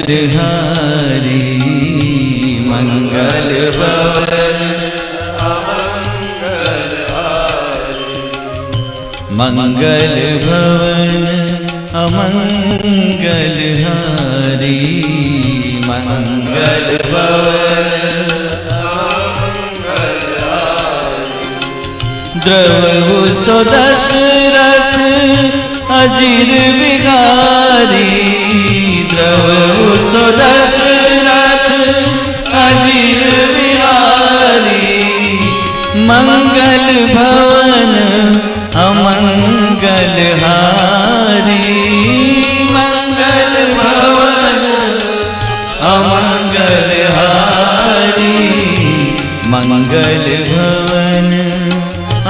हारी मंगल भवन मंगल भवन अमंगल हारी मंगल भवन द्रवहु सो दशरथ अजीर विहारी द्रवहु सो दशरथ अजीर विहारी मंगल भवन अमंगल हारी मंगल भवन अमंगल हारी मंगल भवन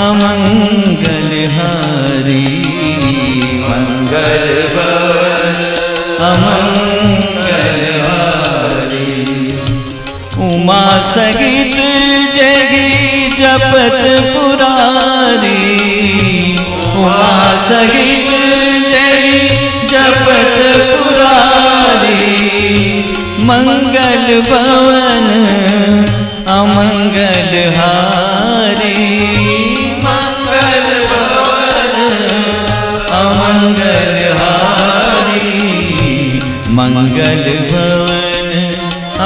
अमंगल हारी मंगल भवन अमंगल हारी उमा सहित जगी जपत पुरारी उमा सहित जगी जपत पुरारी मंगल भवन अमंगल हारी मंगल भवन अमंगल हारी मंगल भवन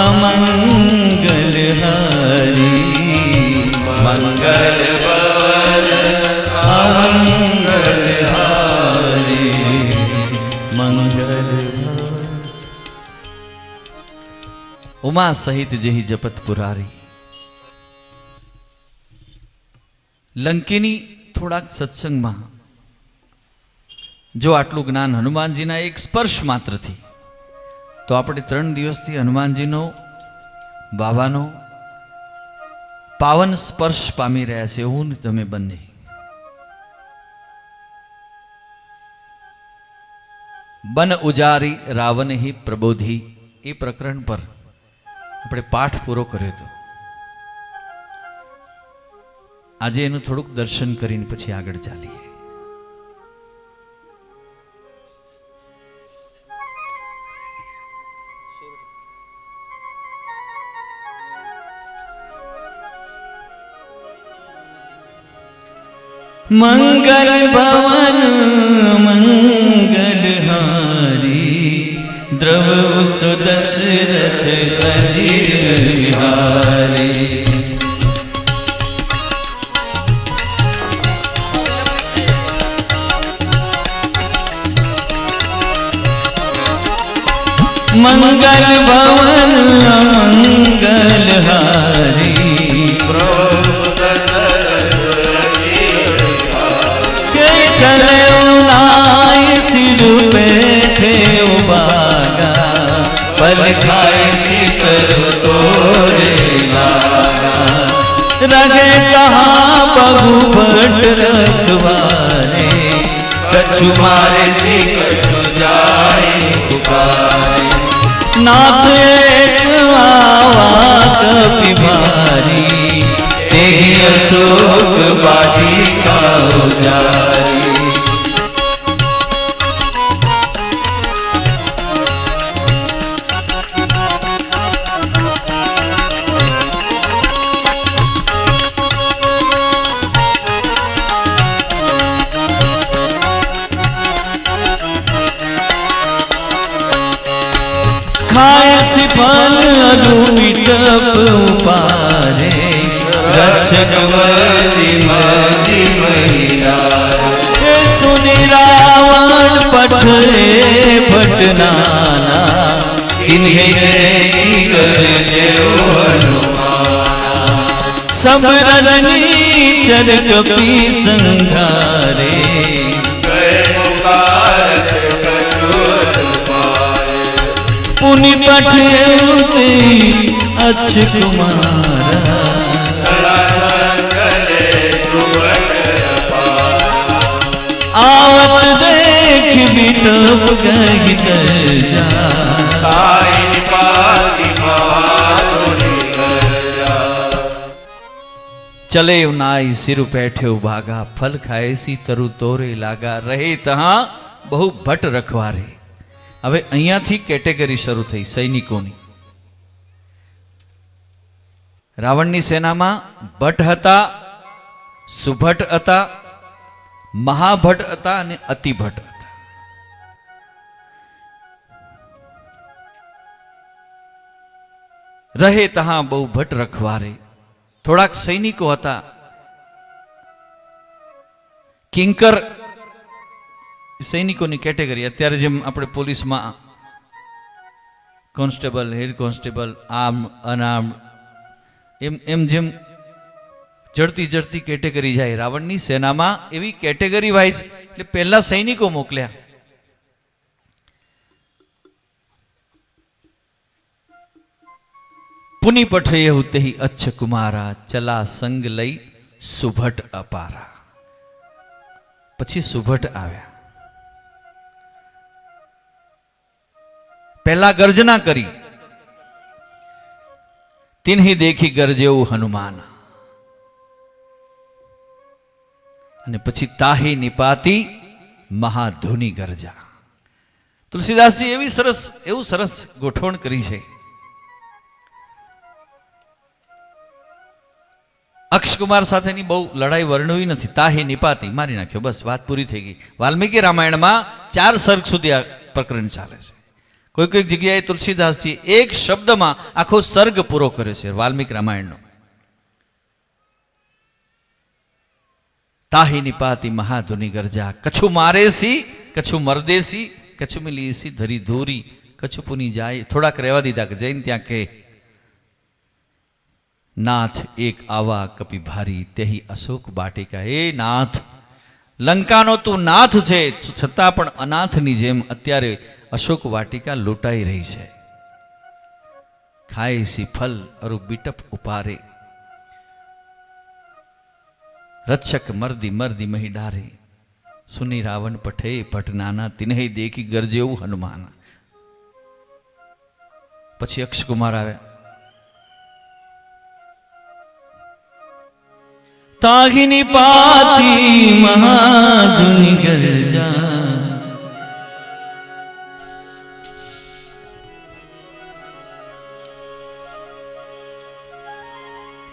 अमंगल हारी मंगल भवन अमंगल हारी मंगल भवन उमा सहित जही जपत पुरारी लंकेनी થોડાક સત્સંગમાં જો આટલું જ્ઞાન હનુમાનજીના એક સ્પર્શ માત્રથી તો આપણે 3 દિવસથી હનુમાનજીનો બાવાનો પાવન સ્પર્શ પામી રહ્યા છે હું ને તમે બંને બન ઉજારી રાવણ હી પ્રબોધી એ પ્રકરણ પર આપણે પાઠ પૂરો કર્યો હતો આજે એનું થોડુંક દર્શન કરીને પછી આગળ ચાલીએ मंगल भवन मंगल हारी द्रवहु सो दशरथ अजीर विहारी मंगल भवन अमंगल हारी चले उनाई सिर बैठे उबागा पल खाए सिकर तोरे लागा रगे कहाँ बहु भट रखवारे कछु मारे सी कछु जाए पुकारे नाथ एक आवा कपि भारी तेहि अशोक वाटिका उजारी खाए सिफल अधूमिटप उपारे रक्षक मति मति महिलारे सुनि रावण पठे भटनाना किन्हे की गरजे हनुमाना सब रजनी चर कपि संघारे पुनि पठे अच्छ कुमारा आवत देख बिटप गहि जा चले उनाई सिर बैठे भागा फल खाए सी तरु तोरे लागा रहे तहां बहु भट रखवारे હવે અહીંયાથી કેટેગરી શરૂ થઈ સૈનિકોની. રાવણની સેનામાં ભટ્ટ હતા, સુભટ્ટ હતા, મહાભટ્ટ હતા અને અતિભટ્ટ હતા. રહે તહાં બહુ ભટ્ટ રખવારે. થોડાક સૈનિકો હતા. કિંકર સૈનિકોની કેટેગરી. અત્યારે જેમ આપણે પોલીસમાં constable, head constable, arm, unarm, એમ જેમ જડતી જડતી કેટેગરી જાય. રાવણની સેનામાં એવી કેટેગરી વાઇઝ એટલે પહેલા સૈનિકો મોકલ્યા. પુનિ પઠયહુ તેહી અચ્છ કુમારા, ચલા સંગ લઈ સુભટ અપારા. પછી સુભટ આવ્યા. પહેલા ગર્જના કરી, તિન્હી દેખી ગરજેવું હનુમાન. અને પછી તાહી નિપાતી મહાધુની ગરજા. તુલસીદાસજી એવું સરસ ગોઠવણ કરી છે. અક્ષકુમાર સાથેની બહુ લડાઈ વર્ણવી નથી. તાહી નિપાતી મારી નાખ્યો, બસ વાત પૂરી થઈ ગઈ. વાલ્મીકી રામાયણમાં 4 સર્ગ સુધી આ પ્રકરણ ચાલે છે. કોઈક જગ્યાએ તુલસીદાસજી એક શબ્દમાં આખો સર્ગ પૂરો કરે છે વાલ્મીકી રામાયણનો. તાહી નિપાતી મહાધુની ગરજા, કछु મારેસી કछु મરદેસી, કछु મિલીસી ધરી ધૂરી, કछु પુની જાય. થોડાક રહેવા દીધા કે જઈને ત્યાં કે નાથ એક આવા કપી ભારી, તેહી અશોક બાટિકા. એ નાથ, લંકાનો તું નાથ છે, છતાં પણ અનાથની જેમ અત્યારે અશોક વાટિકા લૂંટાઈ રહી છે. ખાય સી ફલ અરુ બીટપ ઉપારે, રક્ષક મર્દી મર્દી મહી ડારે. સુની રાવણ પઠે ભટ્ટ નાના, તિન્હી દેખી ગરજેવું હનુમાન. પછી અક્ષકુમાર આવ્યા. તાહી નિપાતી મહાધુની ગરજા,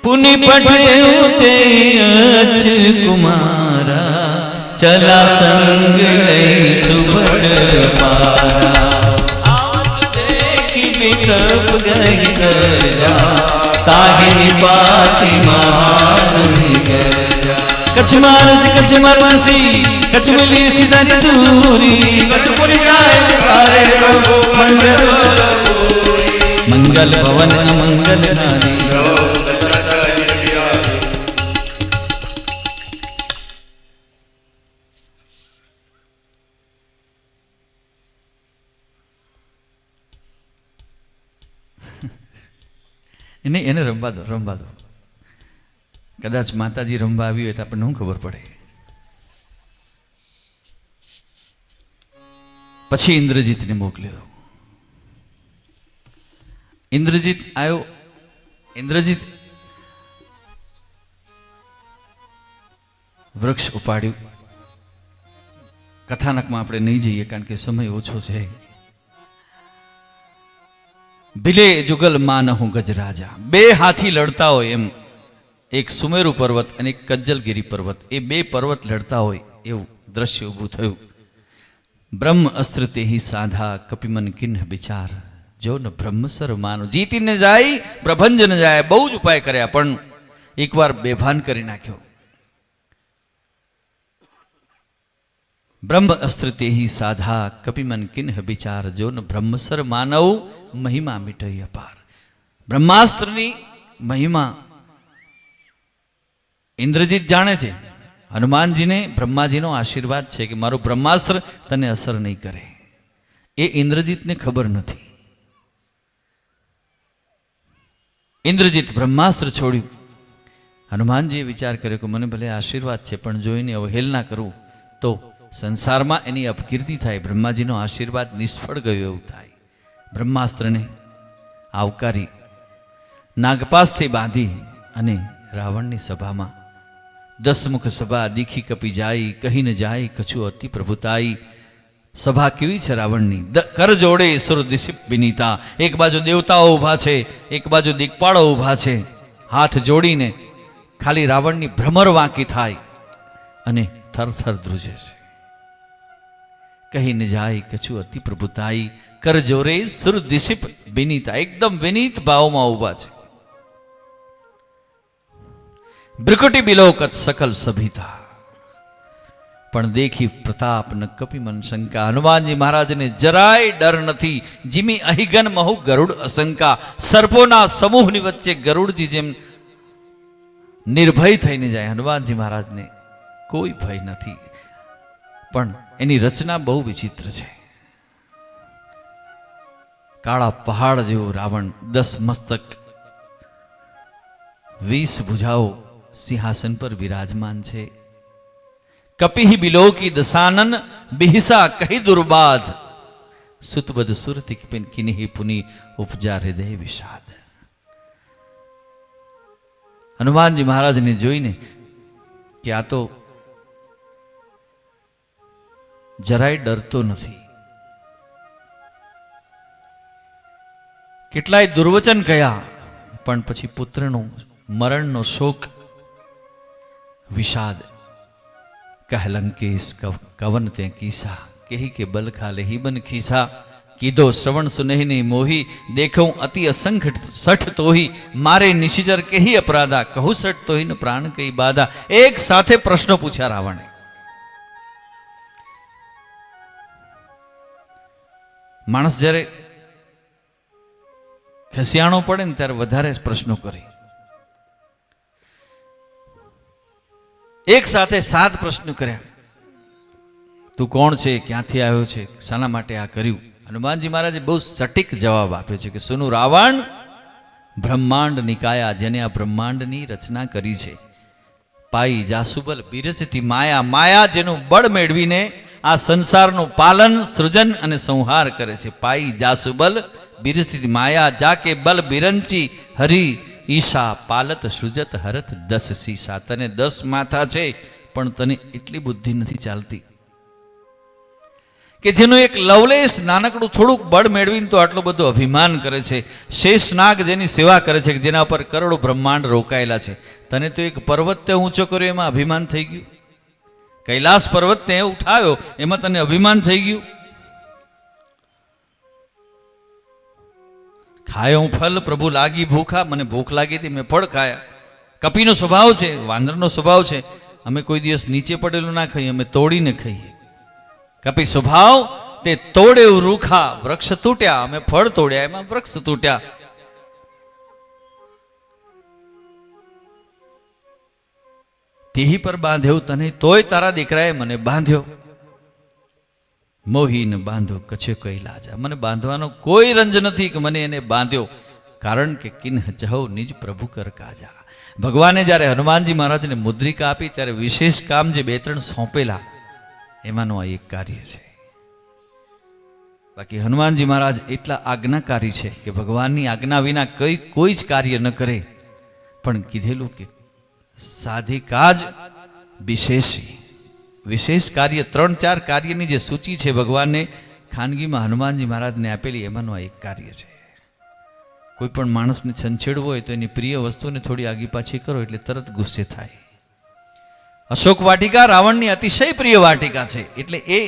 પુનિ પઠયહુ તેહી અચ્છ કુમારા, ચલા સંગ લઈ સુભટ અપારા. આવત દેખી બીટપ ગઈ ગરજા, તાહી નિપાતી મહાધુની ગરજા. કચ્છ મારસી કચ્છ મરસી, કચ્છ મિલી સીધા દૂરી, કચ્છ પુની જાય તારે પ્રભુ મંગલ મંગલ ભવન મંગલ હારી. એને રમવા દો. કદાચ માતાજી રમવા આવી હોય તો આપણને શું ખબર પડે. પછી ઇન્દ્રજીતને મોકલ્યો. ઇન્દ્રજીત આવ્યો. ઇન્દ્રજીત વૃક્ષ ઉપાડ્યું. કથાનકમાં આપણે નહીં જઈએ કારણ કે સમય ઓછો છે. ભીલે જુગલ માનહું ગજરાજા. 2 હાથી લડતા હોય એમ, એક સુમેરુ પર્વત અને એક કજ્જલગીરી પર્વત, એ 2 પર્વત લડતા હોય એવું દ્રશ્ય ઊભું થયું. બ્રહ્મ અસ્ત્ર તેહી સાધા, કપિમન કિન્હ વિચાર, જો ન બ્રહ્મસર માનો. જીતીને જાય, પ્રભંજન જાય, બહુ જ ઉપાય કર્યા પણ એકવાર બેભાન કરી નાખ્યો. બ્રહ્મ અસ્ત્ર તેહી સાધા, કપિમન કિન્હ વિચાર, જો ન બ્રહ્મસર માનવ, મહિમા મીઠઈ અપાર. બ્રહ્માસ્ત્રની મહિમા ઇન્દ્રજીત જાણે છે. હનુમાનજીને બ્રહ્માજીનો આશીર્વાદ છે કે મારું બ્રહ્માસ્ત્ર તને અસર નહીં કરે. એ ઇન્દ્રજીતને ખબર નથી. ઇન્દ્રજીત બ્રહ્માસ્ત્ર છોડ્યું. હનુમાનજીએ વિચાર કર્યો કે મને ભલે આશીર્વાદ છે પણ જો એની અવહેલના કરું તો સંસારમાં એની અપકીર્તિ થાય, બ્રહ્માજીનો આશીર્વાદ નિષ્ફળ ગયો એવું થાય. બ્રહ્માસ્ત્રને આવકારી નાગપાસથી બાંધી અને રાવણની સભામાં 10 મુખ સભા દીખી કપી જાય, કહી ન જાય કછું અતિ પ્રભુતાઈ. સભા કેવી છે રાવણની, કર જોડે સુર દિશિપ વિનીતા, એક બાજુ દેવતાઓ ઊભા છે, એક બાજુ દિક્પાળો ઊભા છે, હાથ જોડીને ખાલી રાવણની ભ્રમર વાંકી થાય અને થરથર ધ્રુજે છે. કહીને જાય કછુ અતિ પ્રભુતાઈ, કર જોરે સુર દિશિપ વિનીતા, એકદમ વિનીત ભાવમાં ઊભા છે. બ્રિકુટી બિલોકત સકલ સભિતા, પણ દેખી પ્રતાપ ન કપી મન શંકા. હનુમાનજી મહારાજને જરાય ડર નથી. જીમી અહિગન મહુ ગરુડ અશંકા. સર્પોના સમૂહની વચ્ચે ગરુડજી જેમ નિર્ભય થઈને જાય, હનુમાનજી મહારાજને કોઈ ભય નથી. પણ એની રચના બહુ વિચિત્ર છે. કાળા પહાડ જેવો રાવણ, 10 મસ્તક, 20 ભુજાઓ, સિંહાસન પર વિરાજમાન છે. કપિહિ બિલોકી દસાનન, બિહિસા કહી દુર્બાદ, સુતબદ સુરતિ કિનિહિ પુની, ઉપજા હૃદય વિષાદ. હનુમાનજી મહારાજને જોઈને કે આ તો જરાય ડરતો નથી. કેટલાય દુર્વચન કહ્યા, પણ પછી પુત્રનો મરણનો શોક, વિષાદ. કહલંકેશ કવન તે કીસા, કહી કે બલ ખાલે હી બન ખીસા. કીધો શ્રવણ સુનેહી મોહી, દેખું અતિ અસંખ સઠ તોહી. મારે નિશિચર કહી અપરાધા, કહું સઠ તોહી ન પ્રાણ કઈ બાધા. એક સાથે પ્રશ્નો પૂછ્યા રાવણે. માણસ જ્યારે ખસિયાણો પડે ને ત્યારે વધારે પ્રશ્નો કરે. એક સાથે 7 પ્રશ્નો કર્યા. તું કોણ છે, ક્યાંથી આવ્યો છે, શાના માટે આ કર્યું? હનુમાનજી મહારાજે બહુ સટીક જવાબ આપ્યો છે કે સુનું રાવણ બ્રહ્માંડ નિકાયા, જેને આ બ્રહ્માંડની રચના કરી છે. પાઈ જાસુબલ બિરસતી માયા, માયા જેનું બળ મેળવીને આ સંસારનું પાલન, સૃજન અને સંહાર કરે છે. પાઈ જાસુબલ બિરસતી માયા, જાકે બલ બિરંચી હરી ઈશા. પાલત સૃજત હરત 10 સીસા. તને 10 માથા છે, પણ તને એટલી બુદ્ધિ નથી ચાલતી કે જેનું એક લવલેશ નાનકડું થોડુંક બળ મેળવીને તો આટલું બધું અભિમાન કરે છે. શેષનાગ જેની સેવા કરે છે, જેના પર કરોડો બ્રહ્માંડ રોકાયેલા છે. તને તો એક પર્વત તે ઊંચો કર્યો એમાં અભિમાન થઈ ગયું. કૈલાસ પર્વત તે ઉઠાવ્યો એમાં તને અભિમાન થઈ ગયું. ખાયો ફલ પ્રભુ લાગી ભૂખા, મને ભૂખ લાગી હતી મેં ફળ ખાયા. કપીનો સ્વભાવ છે, વાંદરનો સ્વભાવ છે. અમે કોઈ દિવસ નીચે પડેલું ના ખાઈએ, અમે તોડીને ખાઈએ. કપી સ્વભાવ તે તોડે રૂખા, વૃક્ષ તૂટ્યા, અમે ફળ તોડ્યા એમાં વૃક્ષ તૂટ્યા. તેહી પર બાંધ્યો તને, તોય તારા દીકરાએ મને બાંધ્યો. મોહીને બાંધો કછે કઈ લાજા, મને બાંધવાનો કોઈ રંજ નથી કે મને એને બાંધ્યો. કારણ કે કિન્હ ચહો નિજ પ્રભુ કર કાજા. ભગવાને જ્યારે હનુમાનજી મહારાજને મુદ્રિકા આપી ત્યારે વિશેષ કામ જે 2-3 સોંપેલા એમાંનું આ એક કાર્ય છે. બાકી હનુમાનજી મહારાજ એટલા આજ્ઞાકારી છે કે ભગવાનની આજ્ઞા વિના કોઈ જ કાર્ય ન કરે. પણ કીધેલું કે સાધિકાજ વિશેષી, વિશેષ કાર્ય 3-4 કાર્યની જે સૂચિ છે ભગવાનને ખાનગીમાં હનુમાનજી મહારાજને આપેલી, એમાંનું આ એક કાર્ય છે. કોઈ પણ માણસને છંછેડવો હોય તો એની પ્રિય વસ્તુને થોડી આગી પાછી કરો એટલે તરત ગુસ્સે થાય. અશોક વાટિકા રાવણની અતિશય પ્રિય વાટિકા છે. એટલે એ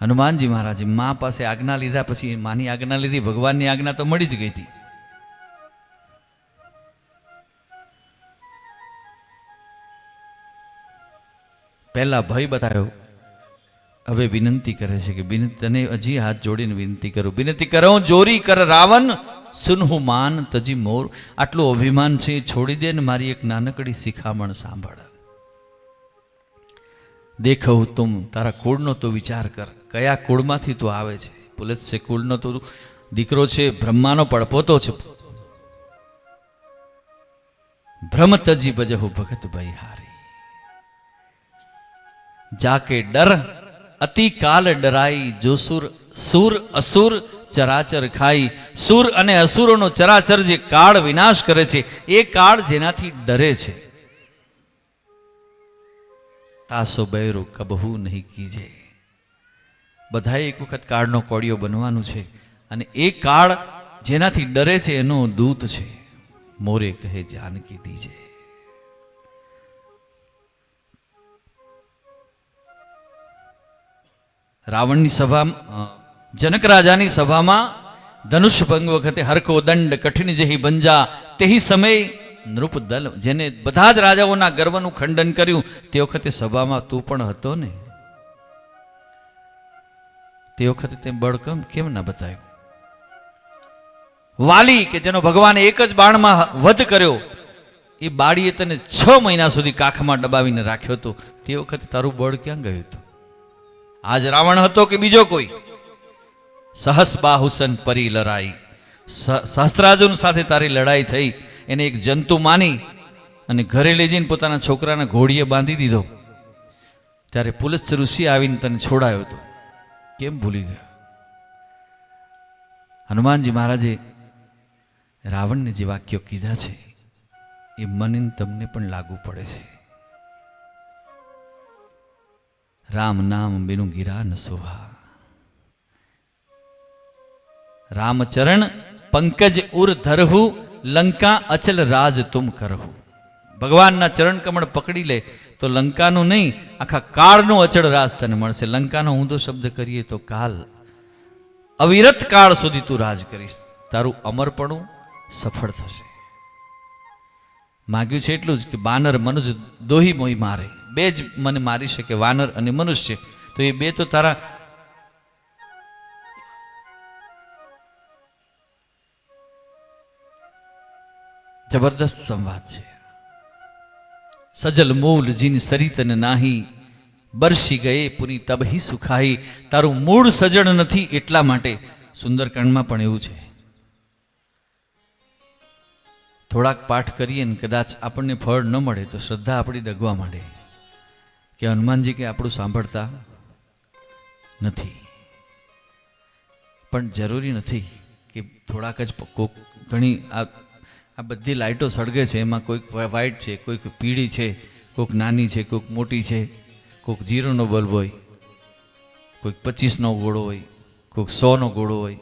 હનુમાનજી મહારાજે મા પાસે આજ્ઞા લીધા, પછી માની આજ્ઞા લીધી, ભગવાનની આજ્ઞા તો મળી જ ગઈ હતી. પહેલા ભય બતાવ્યો, હવે વિનંતી કરે છે કે તને હજી હાથ જોડીને વિનંતી કરું, વિનંતી કરો જોરી કર રાવણ સુનહુ માન તજી મોર. આટલું અભિમાન છે છોડી દે ને મારી એક નાનકડી શિખામણ સાંભળ. દેખવ તુમ, તારા કુળનો તો વિચાર કર, કયા કુળમાંથી તું આવે છે. પુલત્સ્ય કુળનો તો દીકરો છે, બ્રહ્માનો પડપોતો છે. ભ્રમ તજી બજહુ ભગત બૈહારી, જાકે ડર અતિ કાલ ડરાઈ, જો સુર અસુર ચરાચર ખાઈ. સુર અને અસુરોનો ચરાચર જે કાળ વિનાશ કરે છે, એ કાળ જેનાથી ડરે છે. તાસો બૈરો કબહુ નહીં કીજે, બધાએ એક વખત કાળનો કોળિયો બનવાનું છે, અને એ કાળ જેનાથી ડરે છે એનો દૂત છે. મોરે કહે જાનકી દીજે. રાવણની સભામાં, જનક રાજાની સભામાં ધનુષ ભંગ વખતે હરકો દંડ કઠિન જેહી બંજા તેહી સમય નૃપ દલ, જેને બધા જ રાજાઓના ગર્વનું ખંડન કર્યું તે વખતે સભામાં તું પણ હતો ને. તે વખતે તે બળ કેમ ના બતાવ્યું? વાલી કે જેનો ભગવાને એક જ બાણમાં વધ કર્યો, એ બાળીએ તને 6 મહિના સુધી કાખમાં દબાવીને રાખ્યો હતો. તે વખતે તારું બળ ક્યાં ગયું હતું? આજ રાવણ હતો કે બીજો કોઈ? સહસ બાહુસન પરી લડાઈ, સહસ્ત્રાર્જુન સાથે તારી લડાઈ થઈ. એને એક જંતુ માની અને ઘરે લઈ જઈને પોતાના છોકરાના ઘોડીએ બાંધી દીધો. ત્યારે પુલસ્ત્ય ઋષિ આવીને તને છોડાયો હતો. કેમ ભૂલી ગયા? હનુમાનજી મહારાજે રાવણને જે વાક્યો કીધા છે એ મને તમને પણ લાગુ પડે છે. રામ નામ બિનું ગિરા ન સોહા, રામચરણ પંકજ ઉર ધરહુ, લંકા અચલ રાજ તુમ કરહુ. ભગવાનના ચરણ કમળ પકડી લે તો લંકાનું નહીં, આખા કાળનું અચળ રાજ તને મળશે. લંકાનો ઊંધો શબ્દ કરીએ તો કાલ, અવિરત કાળ સુધી તું રાજ કરીશ. તારું અમરપણું સફળ થશે. માગ્યું છે એટલું જ કે બાનર મનુજ દોહી મોહી મારે, બે જ મને મારી શકે, વાનર અને મનુષ્ય. તો એ બે તો તારા જબરદસ્ત સંવાદ છે. સજલ મૂલ જીન સરિતન નાહી, બરસી ગયે પુની તબહી સુખાઈ. તારું મૂળ સજળ નથી એટલા માટે. સુંદરકાંડમાં પણ એવું છે. થોડાક પાઠ કરીએ ને કદાચ આપણને ફળ ન મળે તો શ્રદ્ધા આપણી ડગવા માંડે કે હનુમાનજી કે આપણું સાંભળતા નથી. પણ જરૂરી નથી કે થોડાક જ કોક ઘણી આ બધી લાઇટો સળગે છે, એમાં કોઈક વ્હાઇટ છે, કોઈક પીળી છે, કોઈક નાની છે, કોઈક મોટી છે, કોઈક 0નો બલ્બ હોય, કોઈક 25નો ગોળો હોય, કોઈક 100નો ગોળો હોય,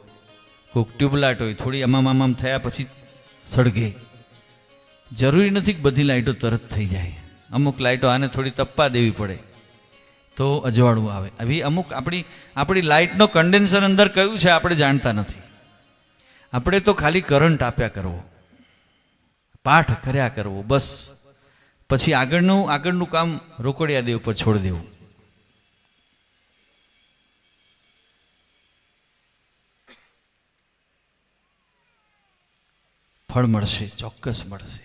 કોઈક ટ્યુબલાઇટ હોય, થોડી આમામ થયા પછી સળગે. જરૂરી નથી કે બધી લાઇટો તરત થઈ જાય. અમુક લાઇટો આને થોડી તપવા દેવી પડે તો અજવાળું આવે. આવી અમુક આપણી લાઇટનો કન્ડેન્સર અંદર કયું છે આપણે જાણતા નથી. આપણે તો ખાલી કરંટ આપ્યા કરવો, પાઠ કર્યા કરવો, બસ. પછી આગળનું કામ રોકડિયા દેવ પર છોડી દેવું. ફળ મળશે, ચોક્કસ મળશે.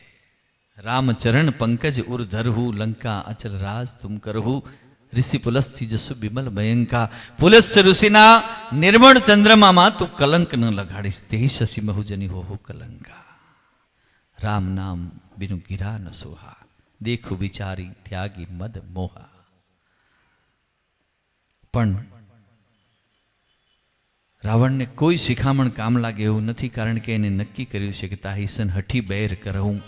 રામચરણ પંકજ ઉર ધરહુ, લંકા અચલ રાજ તુમ કરહુ. ઋષિ પુલસ્થી જસુ બિમલ ભયંકા. પુલસ્ત્ય ઋષિના નિર્મળ ચંદ્રમામાં તું કલંક ન લગાડીશ. તે શશી મહુજની હો કલંકા. રામ નામ બિનુ ગિરા ન સોહા, દેખું વિચારી ત્યાગી મદ મોહા. પણ રાવણને કોઈ શિખામણ કામ લાગે એવું નથી, કારણ કે એને નક્કી કર્યું છે કે તાહિસન હઠી બેર કરવું.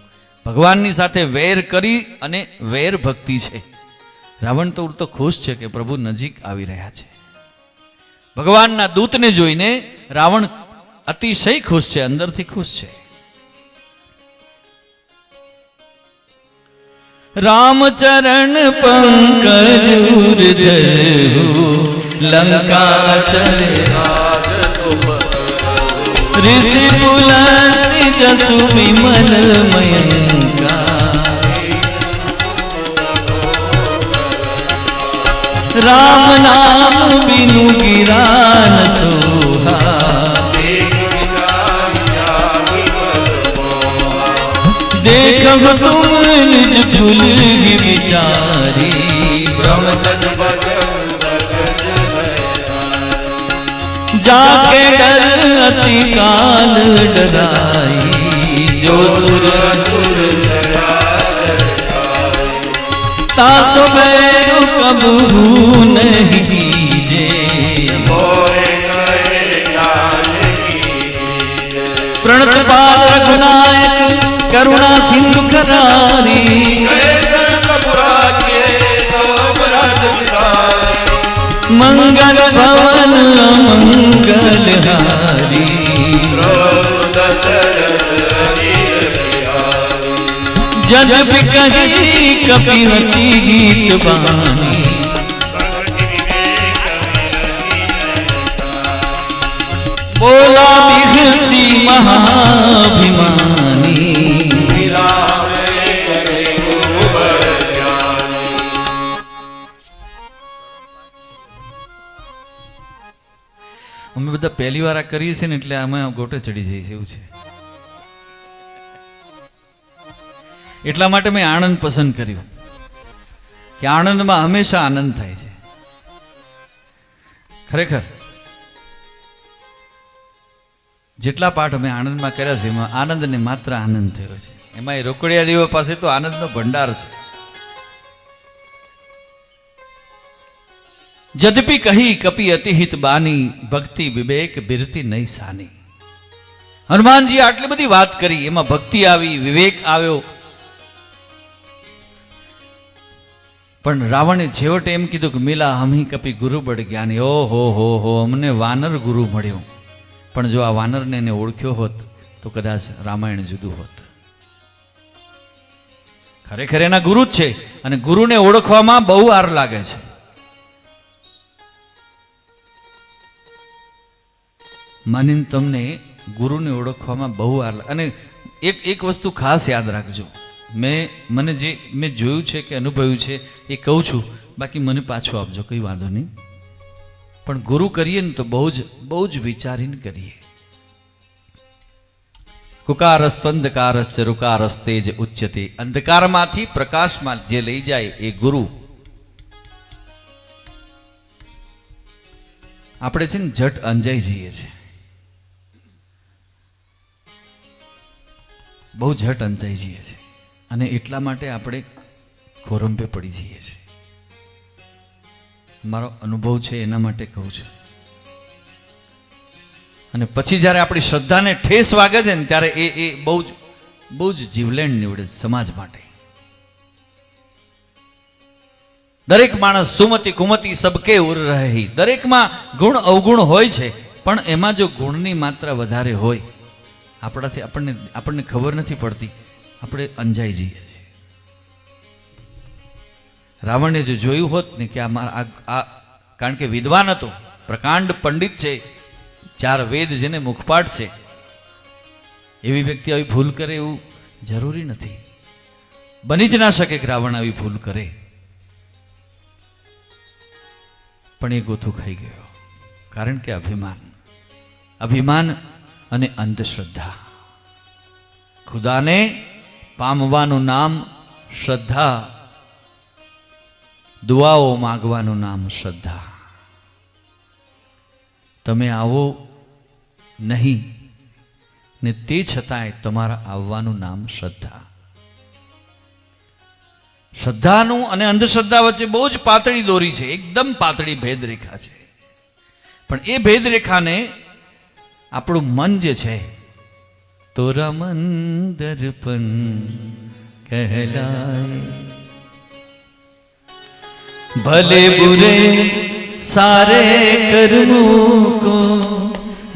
ભગવાનની સાથે વેર કરી અને વેર ભક્તિ છે. રાવણ તો ખુશ છે કે પ્રભુ નજીક આવી રહ્યા છે. ભગવાનના દૂતને જોઈને રાવણ અતિશય ખુશ છે, અંદરથી ખુશ છે. રામચરણ પંકજ ઉર ધરહુ, લંકા ચલે રાજ તુમ કરહુ. ઋષિ પુલસ્ત્ય જસુ વિમલ મયંકા. રામ નામ બિનુ ગિરા ન સોહા, देखब तुम निज भूल विचारी. जाके डर अति काल डराई, जो सुर तासो बैरु कबू नहीं कीजे. प्रणत पाल रघुनायक करुणा सिंधु करारी. મંગલ ભવન મંગલ હારી જગ કહી કપિવતી ગીત બાની બોલા બિરસી મહાભિમાની અમે બધા પહેલી વાર આ કરીએ છીએ ને એટલે અમે ગોટે ચડી જઈએ છીએ એવું છે. એટલા માટે મેં આણંદ પસંદ કર્યું કે આણંદમાં હંમેશા આનંદ થાય છે. ખરેખર જેટલા પાઠ અમે આણંદમાં કર્યા છે એમાં આનંદ ને માત્ર આનંદ થયો છે. એમાં એ રોકડિયા દેવા પાસે તો આનંદનો ભંડાર છે. જદપી કહી કપી અતિહિત બાની ભક્તિ વિવેક બિરતી નહીં સાની. હનુમાનજી આટલી બધી વાત કરી, એમાં ભક્તિ આવી, વિવેક આવ્યો, પણ રાવણે છેવટે એમ કીધું કે મિલા હમી કપી ગુરુ બડ જ્ઞાની. ઓ હો અમને વાનર ગુરુ મળ્યો. પણ જો આ વાનરને એને ઓળખ્યો હોત તો કદાચ રામાયણ જુદું હોત. ખરેખર એના ગુરુ જ છે અને ગુરુને ઓળખવામાં બહુ વાર લાગે છે. માનીને તમને ગુરુને ઓળખવામાં બહુ વાર લાગે. અને એક વસ્તુ ખાસ યાદ રાખજો, મને જે મેં જોયું છે કે અનુભવ્યું છે એ કહું છું, બાકી મને પાછું આપજો, કંઈ વાંધો નહીં. પણ ગુરુ કરીએ ને તો બહુ જ વિચારીને કરીએ. કુકારસ્ત અંધકારસ્ચ રુકારસ્તે જ ઉચ્યતે. અંધકારમાંથી પ્રકાશમાં જે લઈ જાય એ ગુરુ. આપણે છે ને ઝટ અંજાઈ જઈએ છીએ, બહુ ઝટ અંજાઈ જઈએ છીએ અને એટલા માટે આપણે ખોરંપે પડી જઈએ છીએ. મારો અનુભવ છે એના માટે કહું છું. અને પછી જ્યારે આપણી શ્રદ્ધાને ઠેસ વાગે છે ને ત્યારે એ બહુ જ જીવલેણ નીવડે સમાજ માટે. દરેક માણસ સુમતિ કુમતિ સબકે ઉર રહે. દરેકમાં ગુણ અવગુણ હોય છે, પણ એમાં જો ગુણની માત્રા વધારે હોય આપણાથી આપણને ખબર નથી પડતી, આપણે અંજાઈ જઈએ છીએ. રાવણે જો જોયું હોત ને કે આ કારણ કે વિદ્વાન હતો, પ્રકાંડ પંડિત છે, 4 વેદ જેને મુખપાઠ છે, એવી વ્યક્તિ આવી ભૂલ કરે એવું જરૂરી નથી. બની જ ના શકે કે રાવણ આવી ભૂલ કરે, પણ એ ગોથું ખાઈ ગયો. કારણ કે અભિમાન અને અંધશ્રદ્ધા. ખુદાને પામવાનું નામ શ્રદ્ધા, દુઆઓ માગવાનું નામ શ્રદ્ધા. તમે આવો નહીં ને તે છતાંય તમારા આવવાનું નામ શ્રદ્ધા. શ્રદ્ધાનું અને અંધશ્રદ્ધા વચ્ચે બહુ જ પાતળી દોરી છે, એકદમ પાતળી ભેદરેખા છે. પણ એ ભેદરેખાને આપણું મન જે છે, તોરા મન દર્પણ કહેલાય, ભલે બુરે सारे कर्मों को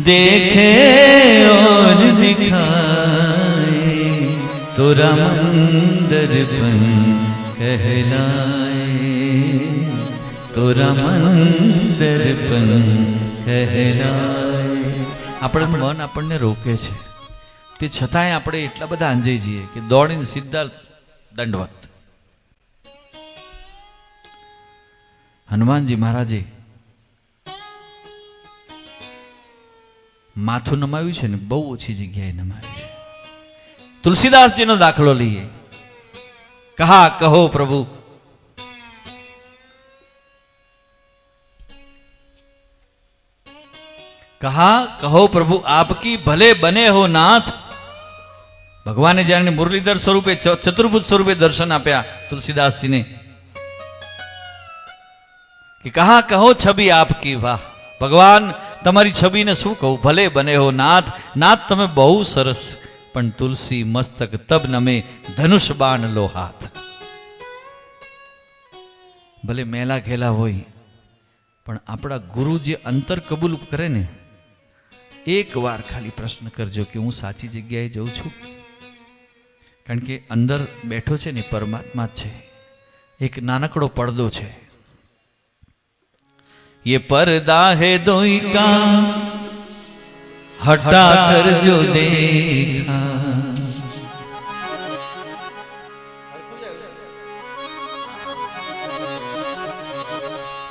देखे और दिखाए, तोरा मन दर्पण कहलाए, तोरा मन दर्पण कहलाए. આપણું મન આપણને રોકે છે, તે છતાંય આપણે એટલા બધા અંજાઈ જઈએ કે દોડીને સીધા દંડવત. હનુમાનજી મહારાજે માથું નમાવ્યું છે ને બહુ ઓછી જગ્યાએ નમાવ્યું છે. તુલસીદાસજીનો દાખલો લઈએ. કહા કહો પ્રભુ, કહા કહો પ્રભુ આપકી ભલે બને હો નાથ. ભગવાને જાણે મુરલીધર સ્વરૂપે ચતુર્ભુજ સ્વરૂપે દર્શન આપ્યા તુલસીદાસજીને કે કહા કહો છબી આપકી. વાહ ભગવાન, તમારી છબીને શું કહું, ભલે બને હો નાથ. નાથ તમે બહુ સરસ, પણ તુલસી મસ્તક તબ નમે ધનુષ બાણ લો હાથ. ભલે મેલા ઘેલા હોય પણ આપણા ગુરુ જે અંતર કબૂલ કરે ને, એક વાર ખાલી પ્રશ્ન કરજો કે હું સાચી જગ્યાએ જઉં છું. કારણ કે અંદર બેઠો છે ને પરમાત્મા જ છે. એક નાનકડો પડદો છે. ये पर्दा है दोई का हटा कर जो देखा,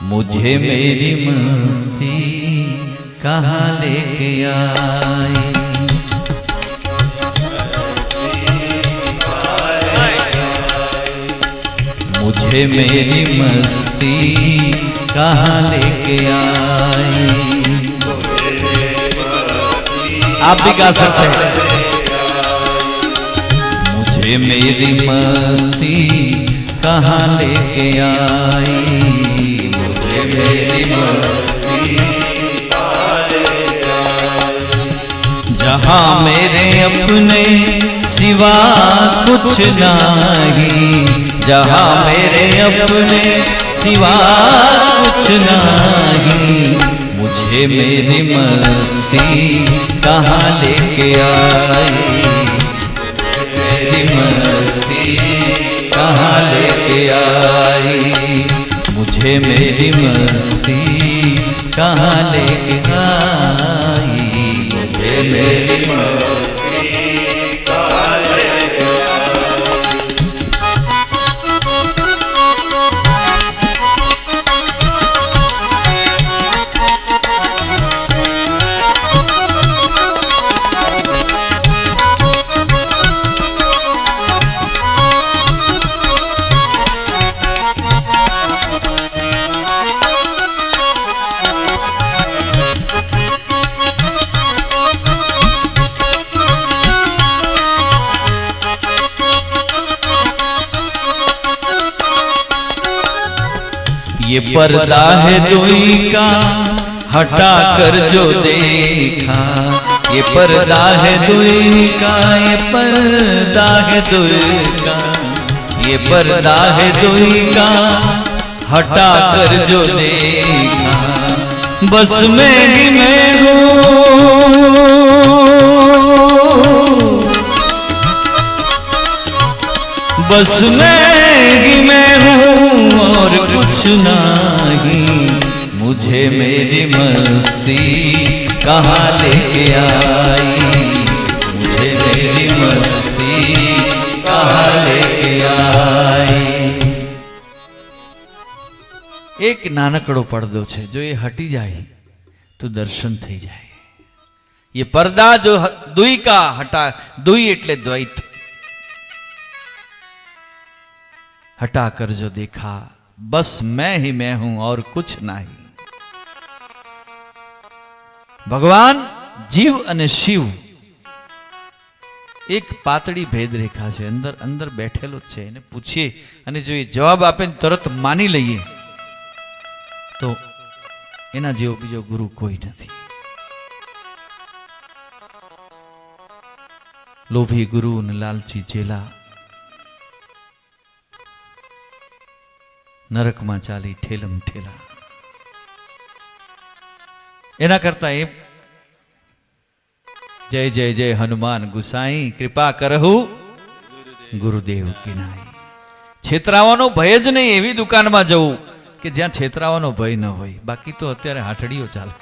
मुझे मेरी मस्ती कहाँ लेके आई. मुझे मेरी मस्ती कहाँ लेके आई. आप भी गा सकते हैं. मुझे मेरी मस्ती कहाँ लेके आई. मुझे मेरी मस्ती कहाँ लेके आई. जहाँ मेरे अपने सिवा कुछ नहीं, जहाँ मेरे अपने सिवा कुछ नहीं, मुझे मेरी मस्ती कहाँ लेके आई. मेरी मस्ती कहाँ लेके आई. मुझे मेरी मस्ती कहाँ लेके आई. मुझे मेरी मस्ती कहाँ लेके आई. ये पर्दा है दुई का हटा कर जो देखा. ये पर्दा है दुई का, ये पर्दा है दुई का, ये पर्दा है दुई का हटा कर जो देखा. बस मैं ही मैं हूँ, बस मैं ही मैं हूँ और कुछ नहीं. मुझे मेरी मस्ती कहाँ लेके आई. मुझे मेरी मस्ती कहाँ लेके आई. एक नानकड़ो પડદો છે, જો એ હટી જાય તો દર્શન થઈ જાય. ये पर्दा जो दुई का हटा, दुई એટલે દ્વૈત, हटा कर जो देखा, बस मैं ही मैं हूं और कुछ नहीं. ભગવાન જીવ અને શિવ એક પાતળી ભેદ રેખા છે. અંદર અંદર બેઠેલો છે. એને પૂછીએ અને જો એ જવાબ આપે તરત માની લઈએ તો એના જેવો બીજો ગુરુ કોઈ નથી. લોભી ગુરુ અને લાલચી ચેલા નરકમાં ચાલી ઠેલમ ઠેલા. એના કરતા એ જય જય જય હનુમાન ગુસાઈ કૃપા કરહુ ગુરુદેવ કી નાઈ. છેતરાવાનો ભય જ નહીં એવી દુકાનમાં જવું કે જ્યાં છેતરાવાનો ભય ન હોય. બાકી તો અત્યારે હાથડીઓ ચાલે.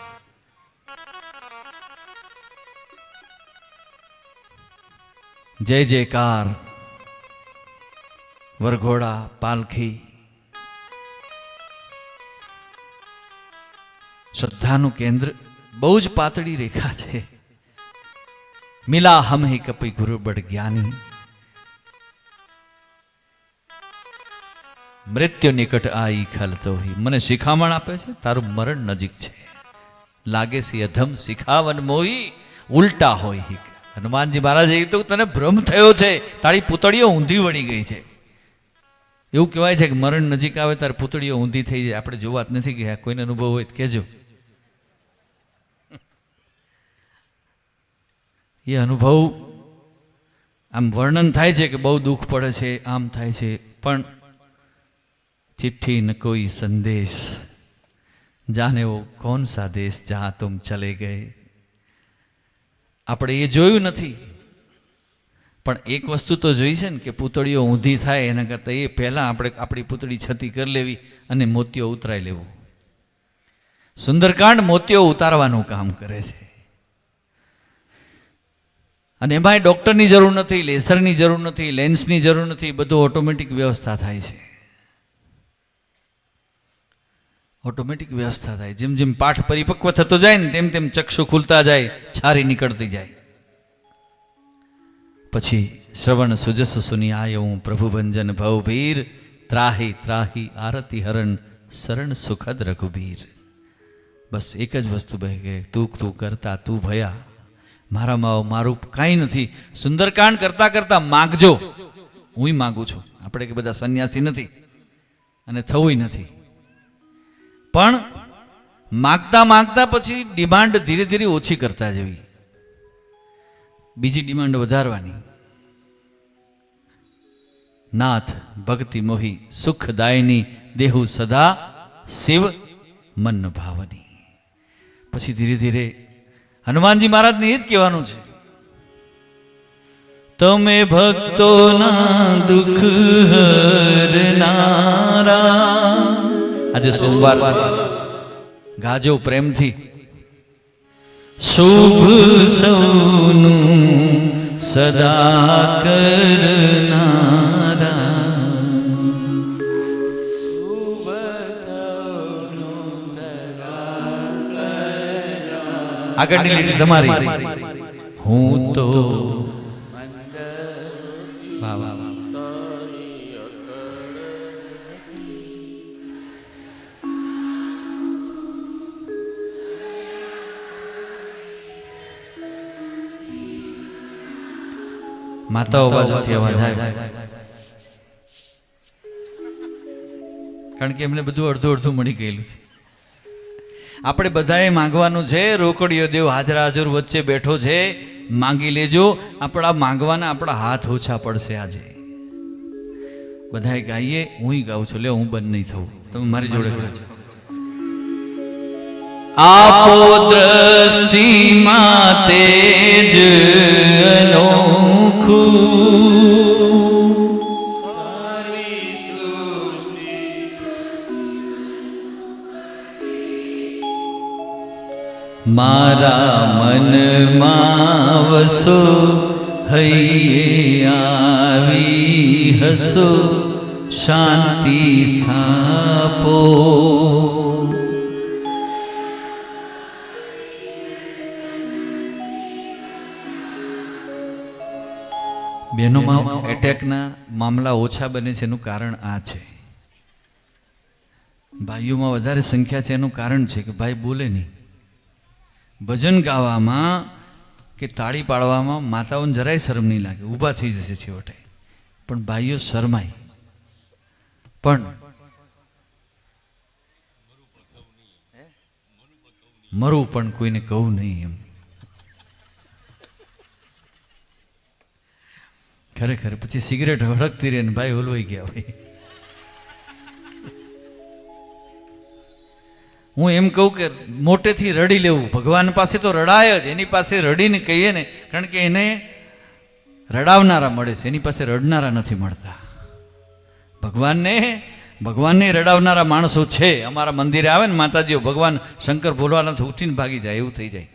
જય જયકાર, વરઘોડા, પાલખી, શ્રદ્ધાનું કેન્દ્ર બહુ જ પાતળી રેખા છે. મિલા હમ હી કપી ગુરુ બડ જ્ઞાની. મૃત્યુ નિકટ આઈ ખલતો હી. મને શિખામણ આપે છે તારું મરણ નજીક છે. લાગે છે અધમ શિખાવન મોહી ઉલટા હોય હી. હનુમાનજી મહારાજ એ તો તને ભ્રમ થયો છે, તારી પૂતળીઓ ઊંધી વળી ગઈ છે. એવું કહેવાય છે કે મરણ નજીક આવે ત્યારે પૂતળીઓ ઊંધી થઈ જાય. આપણે જોવા જ નથી ગયા. કોઈને અનુભવ હોય તો કહેજો. એ અનુભવ આમ વર્ણન થાય છે કે બહુ દુઃખ પડે છે, આમ થાય છે, પણ ચિઠ્ઠી ન કોઈ સંદેશ, જાને વો કોન સા દેશ જહાં તુમ ચલે ગયે. આપણે એ જોયું નથી, પણ એક વસ્તુ તો જોઈ છે ને કે પૂતળીઓ ઊંધી થાય એના કરતાં એ પહેલાં આપણે આપણી પૂતળી છતી કરી લેવી અને મોતીઓ ઉતરાઈ લેવું. સુંદરકાંડ મોતીઓ ઉતારવાનું કામ કરે છે. અને એમાંય ડૉક્ટરની જરૂર નથી, લેસરની જરૂર નથી, લેન્સની જરૂર નથી, બધું ઓટોમેટિક વ્યવસ્થા થાય છે. ઓટોમેટિક વ્યવસ્થા થાય. જેમ જેમ પાઠ પરિપક્વ થતો જાય ને તેમ તેમ ચક્ષુ ખુલતા જાય, છારી નીકળતી જાય. પછી શ્રવણ સુજસ સુની આયો હું પ્રભુ ભંજન ભવભીર, ત્રાહી ત્રાહી આરતી હરણ શરણ સુખદ રઘુબીર. બસ એક જ વસ્તુ બહે કે તું તું કરતા તું ભયા, મારામાં મારું કાંઈ નથી. સુંદરકાંડ કરતા કરતા માગજો. હું માગું છું. આપણે કે બધા સંન્યાસી નથી અને થવું નથી, પણ માગતા માગતા પછી ડિમાન્ડ ધીરે ધીરે ઓછી કરતા જવી, બીજી ડિમાન્ડ વધારવાની. નાથ ભક્તિ મોહી સુખદાયની દેહુ સદા શિવ મન ભાવની. પછી ધીરે ધીરે હનુમાનજી મહારાજને એ જ કહેવાનું છે, તમે ભક્તોના દુઃખ હરનારા. આજે સોમવાર છે, ગાજો પ્રેમથી. શુભ સૌનું સદા કરનારા, આગળની લીટી તમારી. હું તો વાહ વાહ વાહ. માતાઓ બાજુથી અવાજ આવે, કારણ કે એમને બધું અડધું અડધું મળી ગયેલું છે. આપણે બધાએ માંગવાનું છે. રોકડીયો દેવ હાજરા હજુર વચ્ચે બેઠો છે, માંગી લેજો. આપણા માંગવાના આપણા હાથ ઓછા પડશે. આજે બધાએ ગાઈએ, હું ગાઉં છું. લે હું બંધ નહીં થવું, તમે મારી જોડે ગાજો. આપો દ્રષ્ટિમાં તેજ અનોખું, મારા મનમાં વસો, હૈયે આવી હસો, શાંતિ સ્થાપો. બહેનોમાં એટેકના મામલા ઓછા બને છે એનું કારણ આ છે. ભાઈઓમાં વધારે સંખ્યા છે એનું કારણ છે કે ભાઈ બોલે નહીં. ભજન ગાવામાં કે તાળી પાડવામાં માતાઓને જરાય શરમ નહીં લાગે, ઊભા થઈ જશે છેવટે. પણ ભાઈઓ શરમાય. પણ મરું પણ કોઈને કહું નહીં એમ. ખરેખર પછી સિગરેટ હળગતી રહે ને ભાઈ ઓલવાઈ ગયા ભાઈ. હું એમ કહું કે મોટેથી રડી લેવું. ભગવાન પાસે તો રડાય જ, એની પાસે રડીને કહીએ ને, કારણ કે એને રડાવનારા મળે છે, એની પાસે રડનારા નથી મળતા. ભગવાનને રડાવનારા માણસો છે. અમારા મંદિરે આવે ને માતાજીઓ, ભગવાન શંકર બોલવાના તો ઉઠીને ભાગી જાય, એવું થઈ જાય.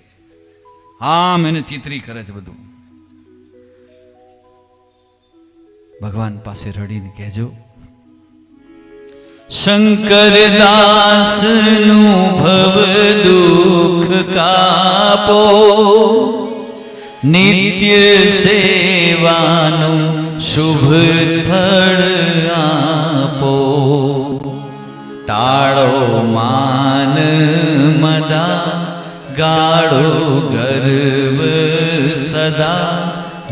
આમ એને ચિત્રી કરે છે બધું. ભગવાન પાસે રડીને કહેજો, શંકરદાસનું ભવ દુઃખ કાપો, નિત્ય સેવાનું શુભ ફળ આપો. ટાળો માન મદા, ગાળો ગર્વ સદા,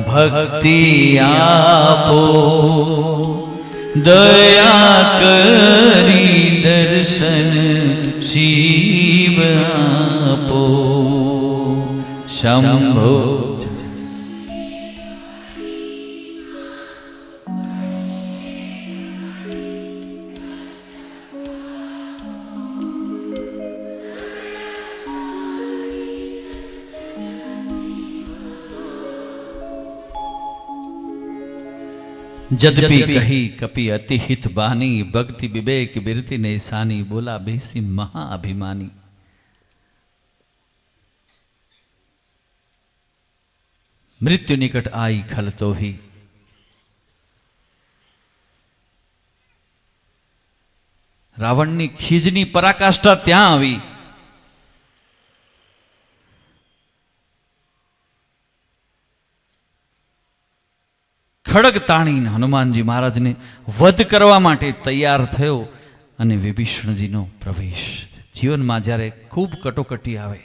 ભક્તિ આપો. દયા કરી દર્શન શિવ આપો. શંભો जदपि कही कपि अति हित बानी, भक्ति विवेक बिरति नेसानी, बोला बेसी महा अभिमानी। मृत्यु निकट आई खल तो ही, રાવણની ખીજની પરાકાષ્ઠા ત્યાં આવી। ખડગ તાણીને હનુમાનજી મહારાજને વધ કરવા માટે તૈયાર થયો અને વિભીષણજીનો પ્રવેશ। જીવનમાં જ્યારે ખૂબ કટોકટી આવે,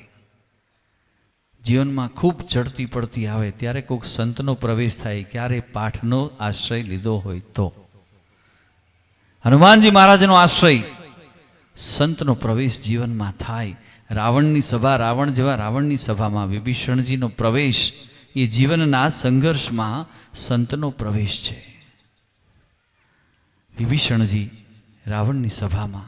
જીવનમાં ખૂબ ચડતી પડતી આવે ત્યારે કોઈક સંતનો પ્રવેશ થાય, ક્યારે પાઠનો આશ્રય લીધો હોય તો। હનુમાનજી મહારાજનો આશ્રય, સંતનો પ્રવેશ જીવનમાં થાય। રાવણની સભા, રાવણ જેવા રાવણની સભામાં વિભીષણજીનો પ્રવેશ એ જીવનના સંઘર્ષમાં સંતનો પ્રવેશ છે। વિભીષણજી રાવણની સભામાં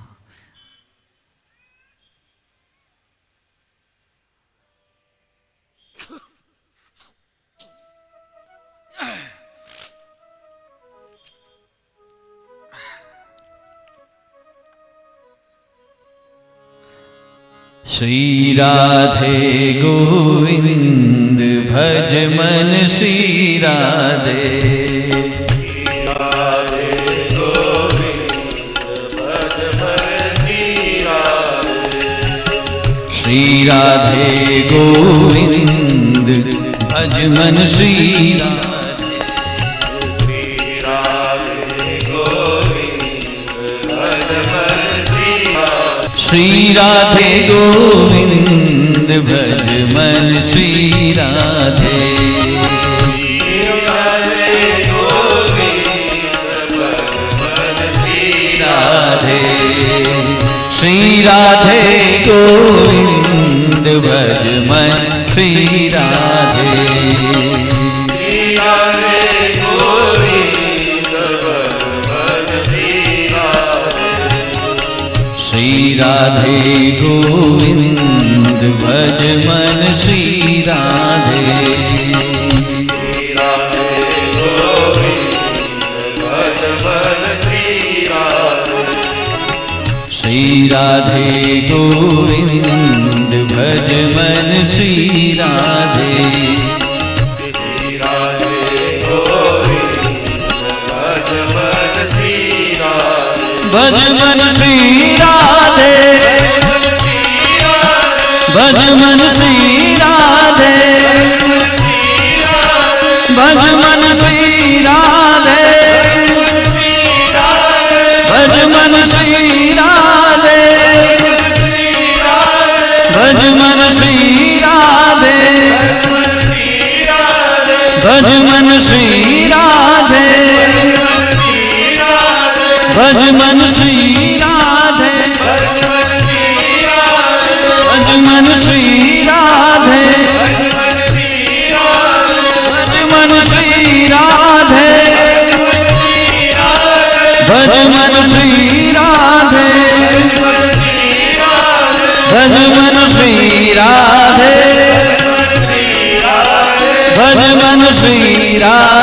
श्री राधे गोविंद भज मन श्री राधे, राधे गोविंद भज मन श्री राधे, श्री राधे गोविंद भज मन श्री राधे, श्री राधे गोविंद भज मन श्री राधे, श्री राधे गोविंद श्री राधे गोविंद भज मन श्री राधे, श्री राधे गोविंद भज श्री राधे, श्री राधे गोविंद भज मन श्री राधे, श्री राधे गोविंद भज मन श्री राधे, श्री राधे गोविंद भज मन श्री राधे, भज मन श्री राधे, भज मन श्री राधे, भज मन श्री राधे, भज मन श्री राधे, भज मन श्री राधे, भज मन श्री राधे, भज मन श्री राधे, भज मन श्री राधे, भज मन श्री राधे, भज मन श्री राधे, भज मन श्री राधे।